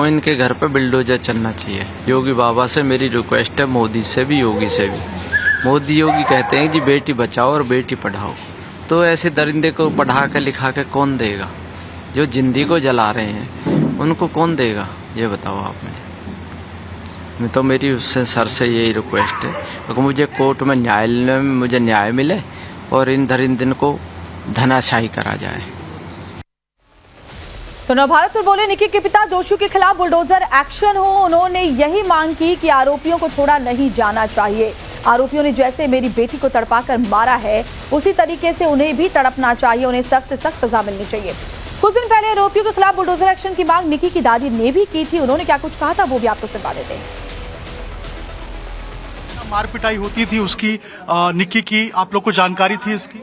इनके घर पे बिल्डोजर चलना चाहिए। योगी बाबा से मेरी रिक्वेस्ट है, मोदी से भी, योगी से भी। मोदी योगी कहते हैं कि बेटी बचाओ और बेटी पढ़ाओ, तो ऐसे दरिंदे को पढ़ा के लिखा के कौन देगा? जो जिंदगी को जला रहे हैं उनको कौन देगा, ये बताओ आप मुझे। तो मेरी उससे सर से यही रिक्वेस्ट है कि मुझे कोर्ट में न्यायालय में मुझे न्याय मिले और इन दरिंदन को धनाशाही करा जाए। तो नवभारत पर बोले निकी के पिता, दोषियों के खिलाफ बुलडोजर एक्शन हो। उन्होंने यही मांग की कि आरोपियों को छोड़ा नहीं जाना चाहिए। आरोपियों ने जैसे मेरी बेटी को तड़पाकर मारा है, उसी तरीके से उन्हें भी तड़पना चाहिए। उन्हें सख्त से सख्त सजा मिलनी चाहिए। कुछ दिन पहले आरोपियों के खिलाफ बुलडोजर एक्शन की मांग निकी की दादी ने भी की थी। उन्होंने क्या कुछ कहा था वो भी आपको सुनवा देते हैं। मार पिटाई होती थी उसकी, निक्की की, आप लोग को जानकारी थी इसकी?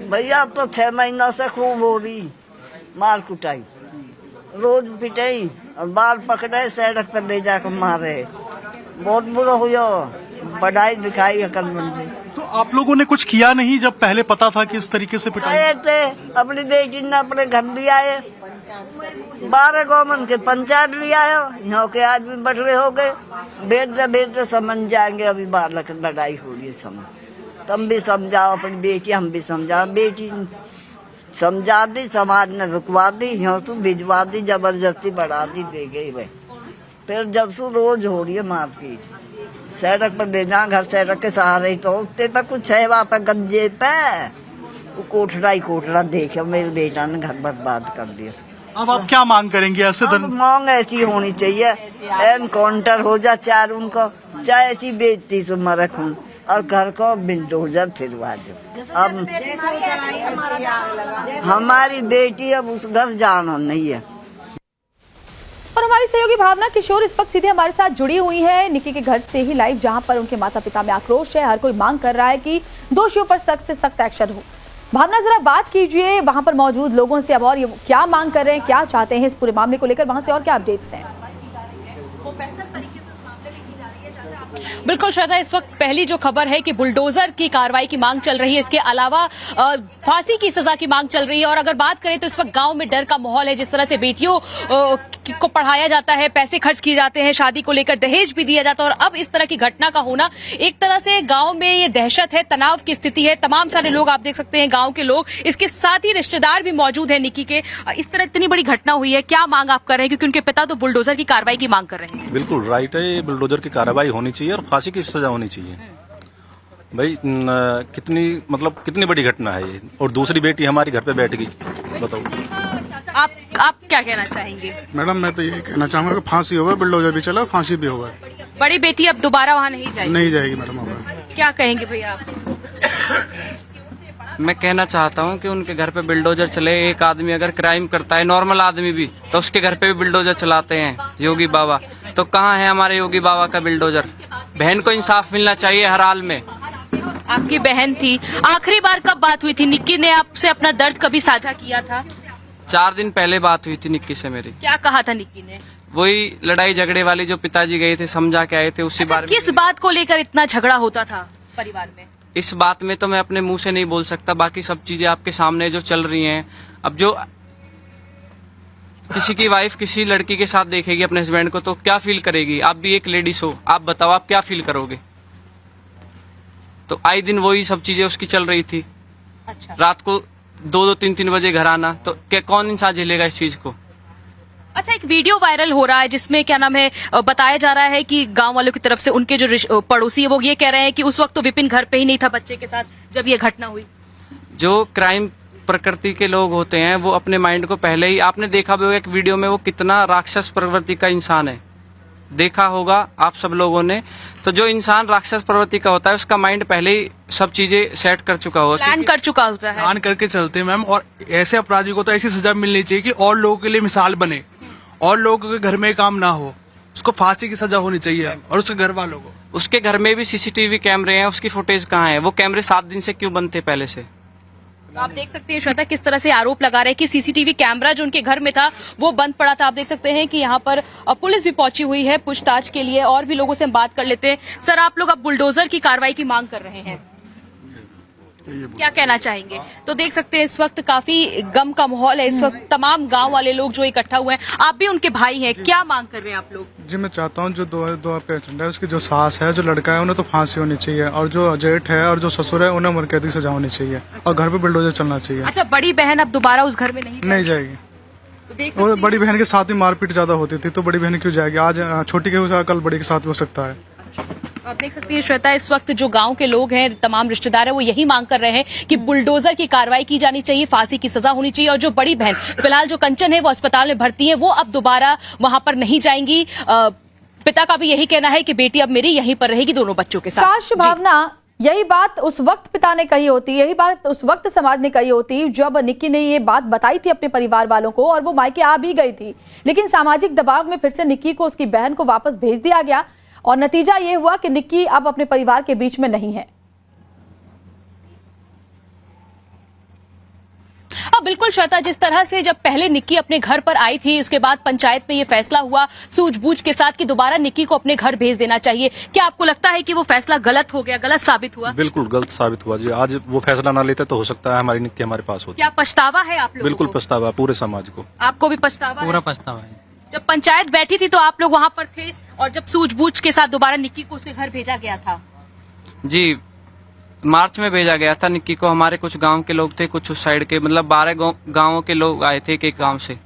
भैया तो 6 महीना से खूब हो रही मार कुटाई, रोज पिटाई और बाल पकड़े सड़क पर ले जाकर मारे। बहुत बुरा हुआ, पढ़ाई लिखाई अकलमंदी। तो आप लोगों ने कुछ किया नहीं जब पहले पता था कि इस तरीके से पिटाई? आए थे, अपनी बेटी ने अपने घर भी आए, 12 गौमन के पंचायत भी आयो, यहाँ के आदमी बटरे हो गए। बेटे समझ जाएंगे, अभी बालक लड़ाई हो रही है। समझ तुम भी समझाओ अपनी बेटी, हम भी समझाओ। बेटी समझा दी, समाज ने रुकवा दी, यहाँ तू भिजवा दी, जबरदस्ती बढ़ा दी, दे गई वह। फिर जब से रोज हो रही है मारपीट, सड़क पर ले जा, घर सड़क के सहारे ही तो उठते पे कुछ है वहाँ पर गंजे पे। वो कोठरा ही कोठरा देखे, मेरे बेटा ने घर बर्बाद कर दिया। अब आप क्या मांग करेंगे? ऐसे मांग ऐसी होनी चाहिए, एनकाउंटर हो जा चार उनको, चाहे ऐसी बेइज्जती से मरे खून, और घर को बिल्डोजर फिरवा दो। अब हमारी बेटी अब उस घर जाना नहीं है। और हमारी सहयोगी भावना किशोर इस वक्त सीधे हमारे साथ जुड़ी हुई है निकी के घर से ही लाइव, जहां पर उनके माता पिता में आक्रोश है। हर कोई मांग कर रहा है कि दोषियों पर सख्त से सख्त एक्शन हो। भावना, जरा बात कीजिए वहां पर मौजूद लोगों से, अब और ये क्या मांग कर रहे हैं, क्या चाहते हैं इस पूरे मामले को लेकर, वहां से और क्या अपडेट्स हैं? बिल्कुल श्रद्धा, इस वक्त पहली जो खबर है कि बुलडोजर की कार्रवाई की मांग चल रही है, इसके अलावा फांसी की सजा की मांग चल रही है। और अगर बात करें तो इस वक्त गांव में डर का माहौल है। जिस तरह से बेटियों को पढ़ाया जाता है, पैसे खर्च किए जाते हैं, शादी को लेकर दहेज भी दिया जाता है, और अब इस तरह की घटना का होना, एक तरह से गांव में ये दहशत है, तनाव की स्थिति है। तमाम सारे लोग आप देख सकते हैं, गांव के लोग, इसके साथ ही रिश्तेदार भी मौजूद है निकी के। इस तरह इतनी बड़ी घटना हुई है, क्या मांग आप कर रहे हैं? क्योंकि उनके पिता तो बुलडोजर की कार्रवाई की मांग कर रहे हैं। बिल्कुल राइट है, बुलडोजर की कार्रवाई होनी चाहिए और फांसी की सजा होनी चाहिए। भाई कितनी बड़ी घटना है ये, और दूसरी बेटी हमारी घर पे बैठ गई, बताओ। आप क्या कहना चाहेंगे? मैडम मैं तो यही कहना चाहूंगा कि फांसी होगा, बुलडोजर भी चला, फांसी भी होगा। बड़ी बेटी अब दोबारा वहाँ नहीं जाएगी? नहीं जाएगी मैडम। अब क्या कहेंगे भैया आप? मैं कहना चाहता हूँ कि उनके घर पे बिल्डोजर चले। एक आदमी अगर क्राइम करता है, नॉर्मल आदमी भी, तो उसके घर पे भी बिल्डोजर चलाते हैं योगी बाबा। तो कहाँ है हमारे योगी बाबा का बिल्डोजर? बहन को इंसाफ मिलना चाहिए हर हाल में। आपकी बहन थी, आखिरी बार कब बात हुई थी? निक्की ने आपसे अपना दर्द कभी साझा किया था? 4 दिन पहले बात हुई थी निक्की से मेरी। क्या कहा था निक्की ने? वही लड़ाई झगड़े वाली, जो पिताजी गए थे समझा के आए थे, उसी बारे में। किस बात को लेकर इतना झगड़ा होता था परिवार में? इस बात में तो मैं अपने मुंह से नहीं बोल सकता, बाकी सब चीजें आपके सामने जो चल रही हैं। अब जो किसी की वाइफ किसी लड़की के साथ देखेगी अपने हस्बैंड को, तो क्या फील करेगी? आप भी एक लेडीज हो, आप बताओ आप क्या फील करोगे? तो आए दिन वही सब चीजें उसकी चल रही थी। अच्छा। रात को 2-2, 3-3 बजे घर आना, तो क्या कौन इंसान झेलेगा इस चीज को? अच्छा, एक वीडियो वायरल हो रहा है जिसमें क्या नाम है, बताया जा रहा है कि गांव वालों की तरफ से उनके जो पड़ोसी है वो ये कह रहे हैं कि उस वक्त तो विपिन घर पे ही नहीं था बच्चे के साथ जब ये घटना हुई। जो क्राइम प्रकृति के लोग होते हैं वो अपने माइंड को पहले ही, आपने देखा भी होगा एक वीडियो में, वो कितना राक्षस प्रवृत्ति का इंसान है, देखा होगा आप सब लोगों ने। तो जो इंसान राक्षस प्रवृत्ति का होता है उसका माइंड पहले ही सब चीजें सेट कर चुका होगा, प्लान कर चुका होता है, प्लान करके चलते हैं मैम। और ऐसे अपराधियों को तो ऐसी सजा मिलनी चाहिए कि और लोगों के लिए मिसाल बने, और लोगों के घर में काम ना हो। उसको फांसी की सजा होनी चाहिए, और उसके घर वालों को। उसके घर में भी सीसीटीवी कैमरे हैं, उसकी फुटेज कहाँ है? वो कैमरे 7 दिन से क्यों बनते पहले से? तो आप देख सकते हैं श्वेता किस तरह से आरोप लगा रहे हैं कि सीसीटीवी कैमरा जो उनके घर में था वो बंद पड़ा था। आप देख सकते हैं कि यहाँ पर पुलिस भी पहुंची हुई है पूछताछ के लिए, और भी लोगों से हम बात कर लेते हैं। सर, आप लोग अब बुलडोजर की कार्रवाई की मांग कर रहे हैं, क्या कहना चाहेंगे? तो देख सकते हैं इस वक्त काफी गम का माहौल है। इस वक्त तमाम गांव वाले लोग जो इकट्ठा हुए हैं, आप भी उनके भाई हैं, क्या मांग कर रहे हैं आप लोग? जी मैं चाहता हूँ जो दो पेशेंट है उसकी जो सास है जो लड़का है उन्हें तो फांसी होनी चाहिए और जो जेठ है और जो ससुर है उन्हें उम्र कैद की सजा होनी चाहिए और घर पे बुलडोजर चलना चाहिए। अच्छा, बड़ी बहन अब दोबारा उस घर में नहीं जाएगी। तो देख और सकते बड़ी बहन के साथ ही मारपीट ज्यादा होती थी तो बड़ी बहन क्यों जाएगी? आज छोटी के साथ कल बड़ी के साथ भी हो सकता है। आप देख सकती हैं श्वेता, इस वक्त जो गांव के लोग हैं, तमाम रिश्तेदार हैं, वो यही मांग कर रहे हैं कि बुलडोजर की कार्रवाई की जानी चाहिए, फांसी की सजा होनी चाहिए और जो बड़ी बहन फिलहाल जो कंचन है वो अस्पताल में भर्ती है, वो अब दोबारा वहां पर नहीं जाएंगी। पिता का भी यही कहना है कि बेटी अब मेरी यहीं पर रहेगी दोनों बच्चों के साथ। काश भावना, यही बात उस वक्त पिता ने कही होती, यही बात उस वक्त समाज ने कही होती जब निक्की ने ये बात बताई थी अपने परिवार वालों को और वो मायके आ भी गई थी, लेकिन सामाजिक दबाव में फिर से निक्की को उसकी बहन को वापस भेज दिया गया और नतीजा ये हुआ कि निक्की अब अपने परिवार के बीच में नहीं है। हाँ बिल्कुल श्वेता, जिस तरह से जब पहले निक्की अपने घर पर आई थी, उसके बाद पंचायत में ये फैसला हुआ सूझबूझ के साथ कि दोबारा निक्की को अपने घर भेज देना चाहिए, क्या आपको लगता है कि वो फैसला गलत हो गया, गलत साबित हुआ? बिल्कुल गलत साबित हुआ जी। आज वो फैसला ना लेते तो हो सकता है हमारी निक्की हमारे पास होती। क्या पछतावा है आप लोगों को? बिल्कुल पछतावा पूरे समाज को। आपको भी पछतावा? पूरा पछतावा है। जब पंचायत बैठी थी तो आप लोग वहां पर थे और जब सूझबूझ के साथ दोबारा निक्की को उसके घर भेजा गया था? जी, मार्च में भेजा गया था निक्की को। हमारे कुछ गांव के लोग थे, कुछ उस साइड के, मतलब 12 गांवों के लोग आए थे एक गांव से।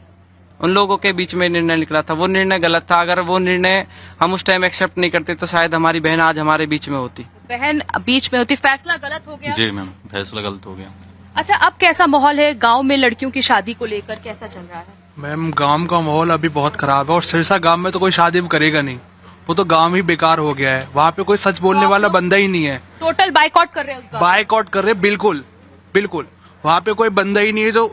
उन लोगों के बीच में निर्णय निकला था, वो निर्णय गलत था। अगर वो निर्णय हम उस टाइम एक्सेप्ट नहीं करते तो शायद हमारी बहन आज हमारे बीच में होती। बहन बीच में होती, फैसला गलत हो गया। जी मैम, फैसला गलत हो गया। अच्छा, अब कैसा माहौल है गांव में लड़कियों की शादी को लेकर, कैसा चल रहा है? मैम गांव का माहौल अभी बहुत खराब है और सिरसा गांव में तो कोई शादी भी करेगा नहीं, वो तो गांव ही बेकार हो गया है। वहाँ पे कोई सच बोलने वाला बंदा ही नहीं है। टोटल बाइकआउट कर रहे हैं उस गांव? बाइकआउट कर रहे, बिल्कुल बिल्कुल। वहाँ पे कोई बंदा ही नहीं है जो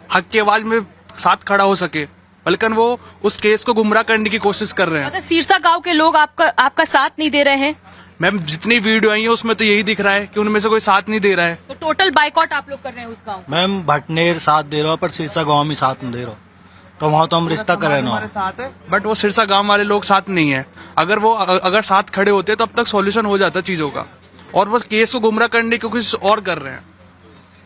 हक की आवाज में साथ खड़ा हो सके, बल्कि वो उस केस को गुमराह करने की कोशिश कर रहे हैं। अगर सिरसा गांव के लोग आपका साथ नहीं दे रहे हैं? मैम जितनी वीडियो आई है उसमें तो यही दिख रहा है कि उनमें से कोई साथ नहीं दे रहा है। तो टोटल बाइकआउट आप लोग कर रहे हैं उस गांव? मैम भटनेर साथ दे रहा पर सिरसा गांव में साथ नहीं दे रहा, तो वहाँ तो हम रिश्ता करें ना। हमारे साथ है बट वो सिरसा गांव वाले लोग साथ नहीं है। अगर साथ खड़े होते तो अब तक सॉल्यूशन हो जाता चीजों का, और वो केस को गुमराह करने की कोशिश और कर रहे हैं।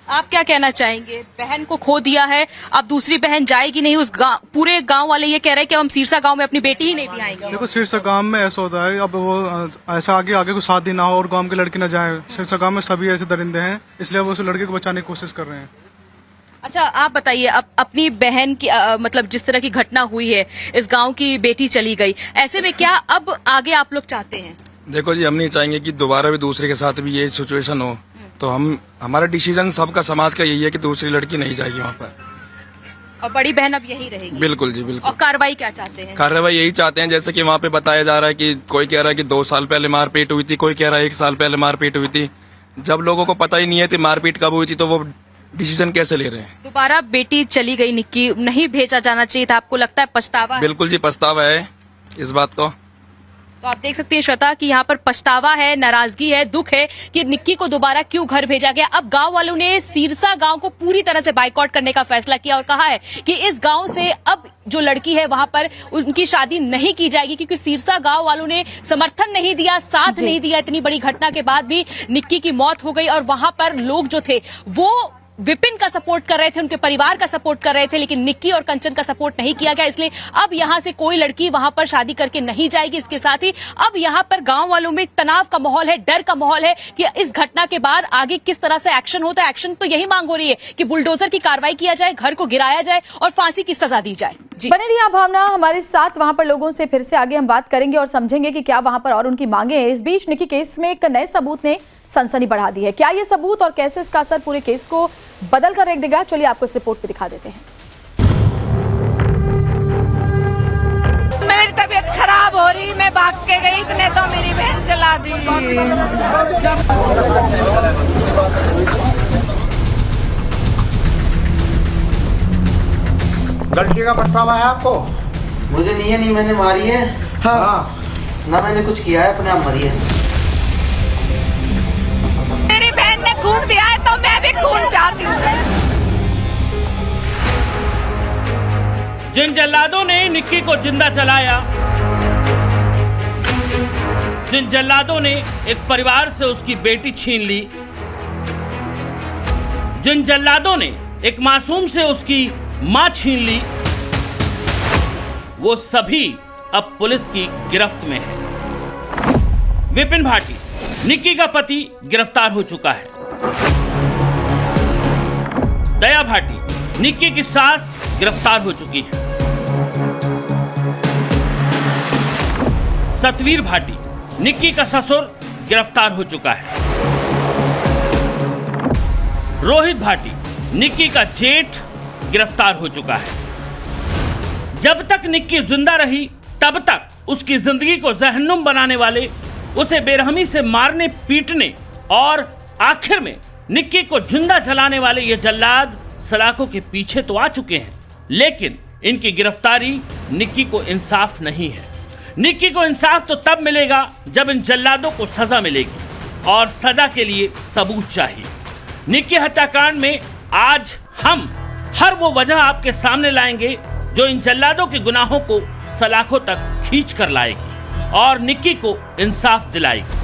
आप क्या कहना चाहेंगे? बहन को खो दिया है, अब दूसरी बहन जाएगी नहीं उस गांव, पूरे गांव वाले ये कह रहे हैं कि हम सिरसा गांव में अपनी बेटी ही नहीं भी आएंगे। देखो सिरसा गांव में ऐसा होता है, अब वो ऐसा आगे कुछ शादी ना हो और गांव की लड़की ना जाए। सिरसा गांव में सभी ऐसे दरिंदे हैं, इसलिए वो उस लड़के को बचाने की कोशिश कर रहे हैं। अच्छा, आप बताइए, अब अपनी बहन की मतलब जिस तरह की घटना हुई है, इस गांव की बेटी चली गई, ऐसे में क्या अब आगे आप लोग चाहते हैं? देखो जी, हम नहीं चाहेंगे कि दोबारा भी दूसरे के साथ भी ये सिचुएशन हो, तो हमारा डिसीजन सबका समाज का यही है कि दूसरी लड़की नहीं जाएगी वहाँ पर, और बड़ी बहन अब यही रहेगी? बिल्कुल जी बिल्कुल। और कार्रवाई क्या चाहते हैं? कार्रवाई यही चाहते हैं जैसे कि वहाँ पे बताया जा रहा है कि कोई कह रहा है कि 2 साल पहले मारपीट हुई थी, कोई कह रहा है 1 साल पहले मारपीट हुई थी। जब लोगों को पता ही नहीं है कि मारपीट कब हुई थी तो वो डिसीजन कैसे ले रहे हैं? दोबारा बेटी चली गई निक्की, नहीं भेजा जाना चाहिए था, आपको लगता है पछतावा है? बिल्कुल जी पछतावा है इस बात को। तो आप देख सकते हैं श्वेता कि यहाँ पर पछतावा है, नाराजगी है, दुख है कि निक्की को दोबारा क्यों घर भेजा गया। अब गांव वालों ने सिरसा गांव को पूरी तरह से बाइकआउट करने का फैसला किया और कहा है कि इस गांव से अब जो लड़की है वहां पर उनकी शादी नहीं की जाएगी, क्योंकि सिरसा गांव वालों ने समर्थन नहीं दिया, साथ नहीं दिया। इतनी बड़ी घटना के बाद भी निक्की की मौत हो गई और वहां पर लोग जो थे वो विपिन का सपोर्ट कर रहे थे, उनके परिवार का सपोर्ट कर रहे थे, लेकिन निक्की और कंचन का सपोर्ट नहीं किया गया। इसलिए अब यहां से कोई लड़की वहां पर शादी करके नहीं जाएगी। इसके साथ ही अब यहां पर गांव वालों में तनाव का माहौल है, डर का माहौल है कि इस घटना के बाद आगे किस तरह से एक्शन होता है। एक्शन तो यही मांग हो रही है कि बुलडोजर की कार्रवाई किया जाए, घर को गिराया जाए और फांसी की सजा दी जाए। बने रहिए आप भावना हमारे साथ, वहां पर लोगों से फिर से आगे हम बात करेंगे और समझेंगे कि क्या वहां पर और उनकी मांगे हैं। इस बीच निक्की केस में एक नए सबूत ने सनसनी बढ़ा दी है। क्या ये सबूत और कैसे इसका असर पूरे केस को बदल कर रख देगा, चलिए आपको इस रिपोर्ट पे दिखा देते हैं। मेरी तबीयत खराब हो रही, मैं भाग के गई, इतने तो मेरी बहन जला दी। गलती का पछतावा है आपको? मुझे नहीं है, नहीं मैंने मारी है। हाँ ना मैंने कुछ किया है, अपने आप मरी है। मेरी बहन ने खून दिया है तो मैं भी खून चाहती हूँ। जिन जल्लादों ने निक्की को जिंदा जलाया, जिन जल्लादों ने एक परिवार से उसकी बेटी छीन ली, जिन जल्लादों ने एक मासूम से उसकी मां छीन ली, वो सभी अब पुलिस की गिरफ्त में है। विपिन भाटी, निक्की का पति, गिरफ्तार हो चुका है। दया भाटी, निक्की की सास, गिरफ्तार हो चुकी है। सतवीर भाटी, निक्की का ससुर, गिरफ्तार हो चुका है। रोहित भाटी, निक्की का जेठ, गिरफ्तार हो चुका है। जब तक निक्की जिंदा रही तब तक उसकी जिंदगी को जहन्नुम बनाने वाले, उसे बेरहमी से मारने पीटने और आखिर में निक्की को जिंदा जलाने वाले ये जल्लाद सलाखों के पीछे तो आ चुके हैं, लेकिन इनकी गिरफ्तारी निक्की को इंसाफ नहीं है। निक्की को इंसाफ तो तब मिलेगा जब इन जल्लादों को सजा मिलेगी, और सजा के लिए सबूत चाहिए। निक्की हत्याकांड में आज हम हर वो वजह आपके सामने लाएंगे जो इन जल्लादों के गुनाहों को सलाखों तक खींच कर लाएगी और निक्की को इंसाफ दिलाएगी।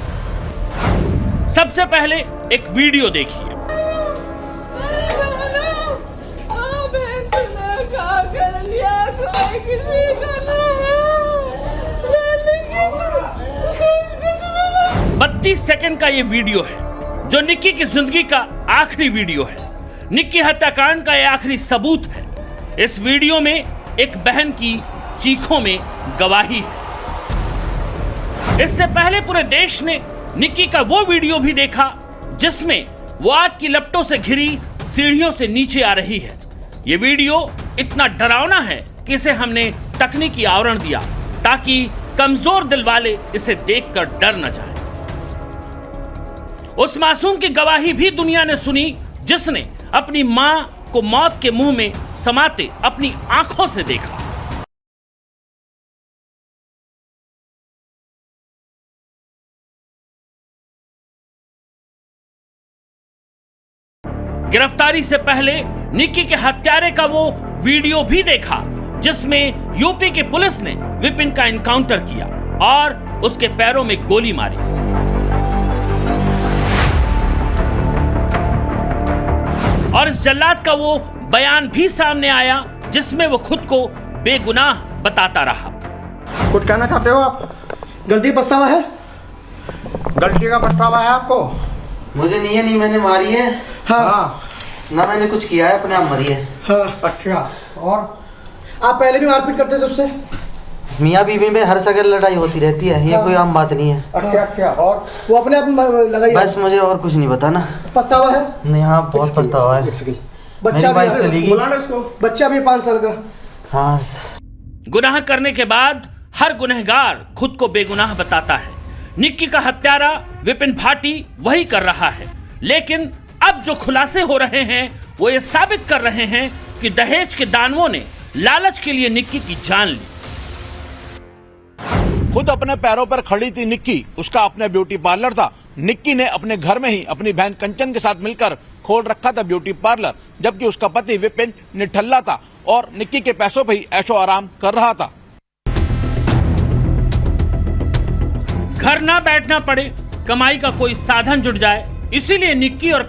सबसे पहले एक वीडियो देखिए। बत्तीस सेकंड का ये वीडियो है जो निक्की की जिंदगी का आखिरी वीडियो है। निक्की हत्याकांड का यह आखिरी सबूत है। इस वीडियो में एक बहन की चीखों में गवाही है। इससे पहले पूरे देश ने निक्की का वो वीडियो भी देखा जिसमें वो आग की लपटों से घिरी सीढ़ियों से नीचे आ रही है। ये वीडियो इतना डरावना है कि इसे हमने तकनीकी आवरण दिया ताकि कमजोर दिल वाले इसे देखकर डर न जाए। उस मासूम की गवाही भी दुनिया ने सुनी जिसने अपनी मां को मौत के मुंह में समाते अपनी आंखों से देखा। गिरफ्तारी से पहले निक्की के हत्यारे का वो वीडियो भी देखा जिसमें यूपी की पुलिस ने विपिन का एनकाउंटर किया और उसके पैरों में गोली मारी। और इस जल्लाद का वो बयान भी सामने आया जिसमें वो खुद को बेगुनाह बताता रहा। कुछ कहना चाहते हो आप? गलती पछतावा है? गलती का पछतावा है आपको? मुझे नहीं है, नहीं मैंने मारी है। हाँ। ना मैंने कुछ किया है, अपने आप मरी है। हाँ। अच्छा, और आप पहले भी मारपीट करते थे उससे? मियाँ बीवी में हर जगह लड़ाई होती रहती है, ये कोई आम बात नहीं है। अच्छा अच्छा, और वो अपने आप लगाई? बस मुझे और कुछ नहीं बताना। पछतावा है? नहीं, हाँ बहुत पछतावा है। बच्चा बाइक चली गई। बच्चा भी 5 साल का। हाँ। गुनाह करने के बाद हर गुनहगार खुद को बेगुनाह बताता है। निक्की का हत्यारा विपिन भाटी वही कर रहा है, लेकिन अब जो खुलासे हो रहे हैं वो ये साबित कर रहे हैं कि दहेज के दानवों ने लालच के लिए निक्की की जान ली। खुद अपने पैरों पर खड़ी थी निक्की, उसका अपना ब्यूटी पार्लर था। निक्की ने अपने घर में ही अपनी बहन कंचन के साथ मिलकर खोल रखा था ब्यूटी पार्लर, जबकि उसका पति विपिन निठल्ला था और निक्की के पैसों पर ही ऐशो आराम कर रहा था। घर ना बैठना पड़े, कमाई का कोई साधन जुट जाए, इसीलिए निक्की और